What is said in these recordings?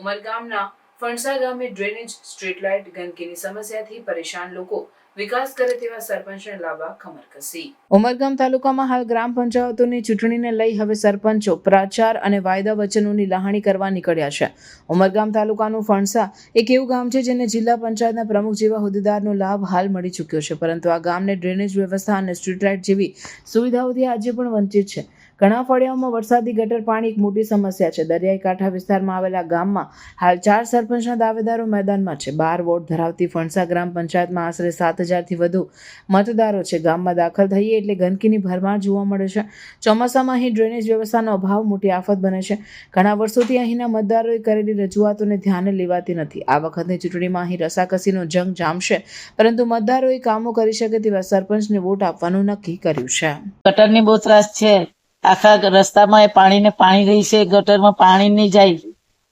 ઉમરગામના ફણસા ગામે drainage, street light, ગંદકીની સમસ્યાથી પરેશાન લોકો વિકાસ કરે તેવા સરપંચને લાવવા કમર કસી। ઉમરગામ તાલુકામાં હાલ ગ્રામ પંચાયતોની ચૂંટણીને લઈ હવે સરપંચો પ્રચાર અને વાયદા વચનોની લહાણી કરવા નીકળ્યા છે। ઉમરગામ તાલુકાનું ફણસા એક એવું ગામ છે જેને જિલ્લા પંચાયતના પ્રમુખ જેવા હોદ્દેદારનો લાભ હાલ મળી ચૂક્યો છે, પરંતુ આ ગામને ડ્રેનેજ વ્યવસ્થા અને સ્ટ્રીટ લાઇટ જેવી સુવિધાઓથી આજે પણ વંચિત છે। ઘણા ફળિયાઓમાં વરસાદી ગટર પાણી એક મોટી સમસ્યા છે। દરિયાઈ કાંઠા વિસ્તારમાં આવેલા ગામમાં હાલ 4 સરપંચના દાવેદારો મેદાનમાં છે। 12 વોર્ડ ધરાવતી ફણસા ગ્રામ પંચાયતમાં આશરે 7,000થી વધુ મતદારો છે। ગામમાં દાખલ થઈએ એટલે ગંદકીની ભરમાર જોવા મળે છે। ચોમાસામાં અહીં ડ્રેનેજ વ્યવસ્થાનો અભાવ મોટી આફત બને છે। ઘણા વર્ષોથી અહીંના મતદારોએ કરેલી રજૂઆતોને ધ્યાને લેવાતી નથી। આ વખતની ચૂંટણીમાં અહીં રસાકસીનો જંગ જામશે, પરંતુ મતદારોએ કામો કરી શકે તેવા સરપંચને વોટ આપવાનું નક્કી કર્યું છે। ગટરની બહુ ત્રાસ છે। આખા રસ્તામાં પાણી રહી છે, ગટરમાં પાણી નહીં જાય।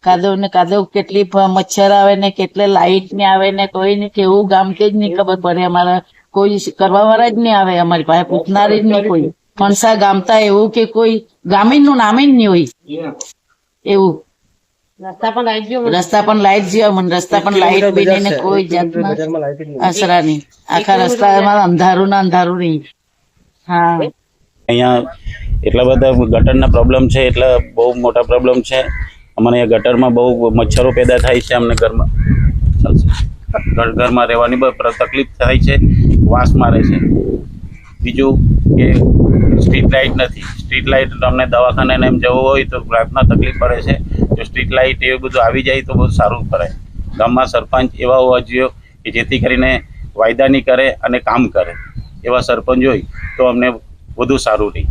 કાદવ ને કાદવ, કેટલી મચ્છર આવે ને કેટલે લાઈટ ને આવે ને કોઈ ને કેવું ગામ કે જ નહીં ખબર પડે। અમારા કોઈ કરવા વાળા જ નહીં આવે, અમારી પાસે પૂછનાર જ નહીં કોઈ। ફણસા ગામતા એવું કે કોઈ ગામીણ નું નામે જ નહીં હોય એવું। રસ્તા પણ લાઈટ જેવા મને, રસ્તા પણ લાઈટ બી નહીં ને કોઈ જાતના અસરા નહીં। આખા રસ્તામાં અંધારું ને અંધારું નહીં। હા, અહીંયા એટલા બધા ગટરના પ્રોબ્લેમ છે, એટલે બહુ મોટા પ્રોબ્લેમ છે। અમારે અહીંયા ગટરમાં બહુ મચ્છરો પેદા થાય છે। અમને ઘરમાં રહેવાની બહુ તકલીફ થાય છે, વાસ મારે છે। બીજું કે સ્ટ્રીટ લાઇટ નથી। સ્ટ્રીટ લાઇટ અમને દવાખાને એમ જવું હોય તો રાતના તકલીફ પડે છે। જો સ્ટ્રીટ લાઇટ એવું બધું આવી જાય તો બહુ સારું પડે। ગામમાં સરપંચ એવા હોવા જોઈએ કે જેથી કરીને વાયદા નહીં કરે અને કામ કરે, એવા સરપંચ હોય તો અમને વધુ સારું રહે।